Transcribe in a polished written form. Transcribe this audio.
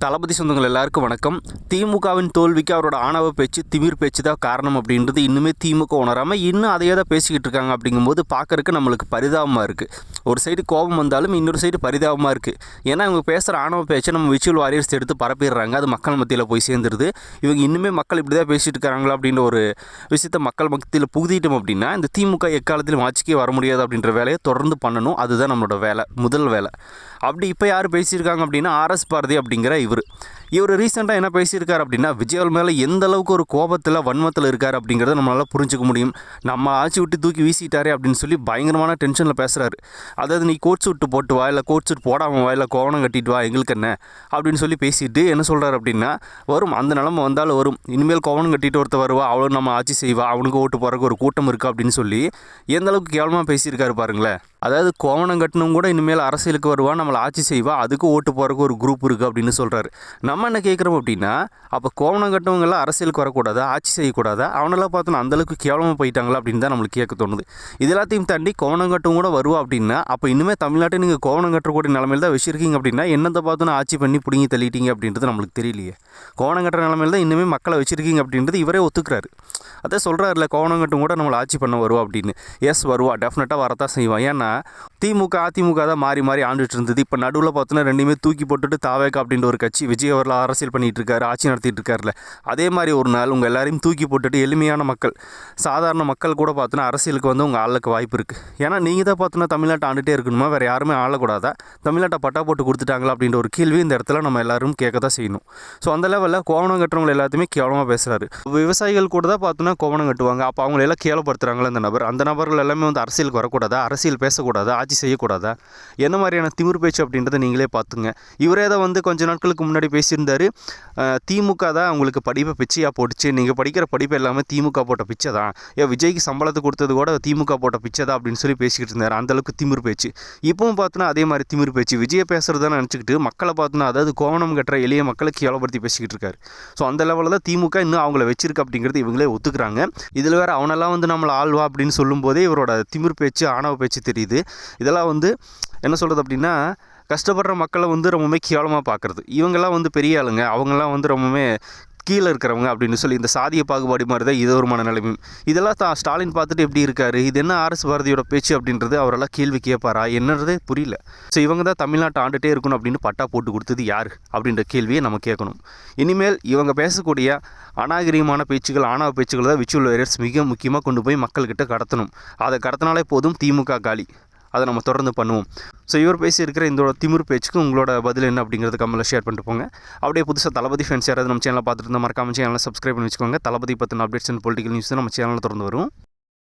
தளபதி சொந்தங்கள் எல்லாருக்கும் வணக்கம். திமுகவின் தோல்விக்கு அவரோட ஆணவ பேச்சு, திமிர் பேச்சு தான் காரணம் அப்படின்றது இன்னுமே திமுக உணராமல் இன்னும் அதையே தான் பேசிக்கிட்டு இருக்காங்க. அப்படிங்கும்போது பார்க்கறதுக்கு நம்மளுக்கு பரிதாபமாக இருக்குது. ஒரு சைடு கோபம் வந்தாலும் இன்னொரு சைடு பரிதாபமாக இருக்குது. ஏன்னா இவங்க பேசுகிற ஆணவ பேச்சை நம்ம விச்சுவல் வாரியர்ஸ் எடுத்து பரப்பிடுறாங்க. அது மக்கள் மத்தியில் போய் சேர்ந்துருது. இவங்க இன்னுமே மக்கள் இப்படி தான் பேசிகிட்டு இருக்காங்களா அப்படின்ற ஒரு விஷயத்தை மக்கள் மத்தியில் புகுதிட்டோம் அப்படின்னா இந்த திமுக எக்காலத்திலும் ஆட்சிக்கே வர முடியாது அப்படின்ற வேலையை தொடர்ந்து பண்ணணும். அதுதான் நம்மளோட வேலை, முதல் வேலை. அப்படி இப்போ யார் பேசியிருக்காங்க அப்படின்னா ஆர்எஸ் பாரதி அப்படிங்கிற இவர் ரீசெண்டாக என்ன பேசியிருக்கார் அப்படின்னா விஜய் மேலே எந்த அளவுக்கு ஒரு கோபத்தில் வன்மத்தில் இருக்கார் அப்படிங்கிறத நம்மளால் புரிஞ்சுக்க முடியும். நம்ம ஆட்சி விட்டு தூக்கி வீசிட்டாரே அப்படின்னு சொல்லி பயங்கரமான டென்ஷனில் பேசுகிறாரு. அதாவது நீ கோட் சூட்டு போட்டு வா, இல்லை கோட் சூட் போடாமல் வா, இல்லை கோவணம் கட்டிட்டு வா, எங்களுக்கு என்ன அப்படின்னு சொல்லி பேசிட்டு என்ன சொல்கிறார் அப்படின்னா வரும் அந்த நிலமை வந்தாலும் வரும், இனிமேல் கோவணம் கட்டிட்டு ஒருத்தர் வருவா, அவளும் நம்ம ஆட்சி செய்வா, அவனுக்கு ஓட்டு போகிறக்கு ஒரு கூட்டம் இருக்குது அப்படின்னு சொல்லி எந்த அளவுக்கு கேவலமாக பேசியிருக்காரு பாருங்களேன். அதாவது கோவணம் கட்டணும் கூட இனிமேல் அரசியலுக்கு வருவா, நம்மளை ஆட்சி செய்வா, அதுக்கு ஓட்டு போகிறக்கு ஒரு குரூப் இருக்குது அப்படின்னு சொல்கிறாரு. நம்ம என்ன கேட்குறோம் அப்படின்னா அப்போ கோவணம் கட்டவங்கெல்லாம் அரசியலுக்கு வரக்கூடாதா, ஆட்சி செய்யக்கூடாதா, அவனெல்லாம் பார்த்தோன்னா அந்தளவுக்கு கேவலமாக போயிட்டாங்களா அப்படின்னு தான் நம்மளுக்கு கேட்க தோணுது. இது எல்லாத்தையும் தாண்டி கோவணம் கட்டவும் கூட வருவா அப்படின்னா அப்போ இன்னுமே தமிழ்நாட்டை நீங்கள் கோவணம் கட்டக்கூடிய நிலமையில் தான் வச்சுருக்கீங்க அப்படின்னா என்னத்தை பார்த்தோன்னா ஆட்சி பண்ணி பிடிங்கி தள்ளிட்டீங்க அப்படின்றது நம்மளுக்கு தெரியலையே. கோவணம் கட்டுற நிலமையில் தான் இன்னுமே மக்களை வச்சுருக்கீங்க அப்படின்றது இவரே ஒத்துக்கிறாரு. அதே சொல்கிறாருல கோவணம் கட்டும் கூட நம்மளை ஆட்சி பண்ண வருவா அப்படின்னு. எஸ் வருவா, டெஃபினட்டாக வரத்தான் செய்வான். ஏன்னா திமுக அதிமுக தான் மாறி மாறி ஆண்டுட்டு இருந்தது. இப்போ நடுவில் பார்த்தோன்னா ரெண்டுமே தூக்கி போட்டுட்டு தாவேக்கா அப்படின்ற ஒரு கட்சி விஜய் அவர்கள் அரசியல் பண்ணிகிட்டு இருக்காரு, ஆட்சி நடத்திட்டு இருக்காருல. அதே மாதிரி ஒரு நாள் உங்கள் எல்லாரையும் தூக்கி போட்டுட்டு எளிமையான மக்கள், சாதாரண மக்கள் கூட பார்த்தோன்னா அரசியலுக்கு வந்து உங்கள் ஆளுக்கு வாய்ப்பு இருக்குது. ஏன்னா நீங்கள் தான் பார்த்தோன்னா தமிழ்நாட்டை ஆண்டுகிட்டே இருக்கணுமா, வேறு யாருமே ஆளக்கூடாதா, தமிழ்நாட்டை பட்டா போட்டு கொடுத்துட்டாங்களா அப்படின்ற ஒரு கேள்வி இந்த இடத்துல நம்ம எல்லாரும் கேட்க தான் செய்யணும். ஸோ அந்த லெவலில் கோவணம் கட்டுறவங்களை எல்லாத்தையுமே கேவலமாக பேசுகிறாரு. விவசாயிகள் கூட தான் பார்த்தோன்னா கோவணம் கட்டுவாங்க. அப்போ அவங்களெல்லாம் கேவலப்படுத்துகிறாங்களா அந்த நபர்கள் எல்லாமே வந்து அரசியலுக்கு வரக்கூடாதா, அரசியல் பேசக்கூடாதா, ஆட்சி செய்யக்கூடாதா, என்ன மாதிரியான திமிர் பேச்சு அப்படின்றத நீங்களே பார்த்துங்க. இவரே தான் வந்து கொஞ்ச நாட்களுக்கு முன்னாடி பேசியிருந்தார், திமுக தான் அவங்களுக்கு படிப்பை பிச்சையாக போட்டுச்சு, நீங்கள் படிக்கிற படிப்பு எல்லாமே திமுக போட்ட பிச்சை தான், விஜய்க்கு சம்பளத்தை கொடுத்தது கூட திமுக போட்ட பிச்சை தான் அப்படின்னு சொல்லி பேசிக்கிட்டு இருந்தார். அந்தளவுக்கு திமிர் பேச்சு. இப்பவும் பார்த்தோன்னா அதே மாதிரி திமிர் பேச்சு. விஜயை பேசுகிறதான்னு நினச்சிக்கிட்டு மக்களை பார்த்தோன்னா அதாவது கோவணம் கட்டுற எளிய மக்களை கேவலப்படுத்தி பேசிக்கிட்டு இருக்காரு. ஸோ அந்த லெவலில் தான் திமுக இன்னும் அவங்கள வச்சிருக்கு அப்படிங்கிறது இவங்களே ஒத்துக்கிறாங்க. இதில் வேறு அவனெல்லாம் வந்து நம்மளை ஆள்வா அப்படின்னு சொல்லும்போதே இவரோட திமிர் பேச்சு, ஆணவ பேச்சு தெரியுது. இதெல்லாம் வந்து என்ன சொல்கிறது அப்படின்னா கஷ்டப்படுற மக்களை வந்து ரொம்பவுமே கேவலமாக பார்க்குறது. இவங்கெல்லாம் வந்து பெரிய ஆளுங்க, அவங்கெல்லாம் வந்து ரொம்பவுமே கீழே இருக்கிறவங்க அப்படின்னு சொல்லி இந்த சாதிய பாகுபாடு மாதிரி தான் இது ஒரு மனநிலைமையும். இதெல்லாம் ஸ்டாலின் பார்த்துட்டு எப்படி இருக்காரு, இது என்ன ஆர்எஸ் பாரதியோட பேச்சு அப்படின்றது அவரெல்லாம் கேள்வி கேட்பாரா என்னன்றதே புரியல. ஸோ இவங்க தான் தமிழ்நாட்டை ஆண்டுகிட்டே இருக்கணும் அப்படின்னு பட்டா போட்டு கொடுத்தது யார் அப்படின்ற கேள்வியை நம்ம கேட்கணும். இனிமேல் இவங்க பேசக்கூடிய அநாகரிகமான பேச்சுகள், ஆணவ பேச்சுகள் தான் விச்சுவல் வாரியர்ஸ் மிக முக்கியமாக கொண்டு போய் மக்கள்கிட்ட கடத்தணும். அதை கடத்தினாலே போதும், திமுக காலி. அதை நம்ம தொடர்ந்து பண்ணுவோம். ஸோ இவர் பேசியிருக்கிற இந்த திமிர் பேச்சுக்கு உங்களோட பதில் என்ன அப்படிங்கிறது கமெண்ட்டில் ஷேர் பண்ணிட்டு போங்க. அப்படியே புதுசாக தளபதி ஃபேன்ஸ் யாராவது நம்ம சேனலை பார்த்துட்டு இருந்தால் மறக்காம சேனலை சப்ஸ்கிரைப் பண்ணி வச்சுக்கோங்க. தளபதி பற்றின அப்டேட்ஸ் அண்ட் பொலிட்டிக்கல் நியூஸ் நம்ம சேனலில் தொடர்ந்து வரும்.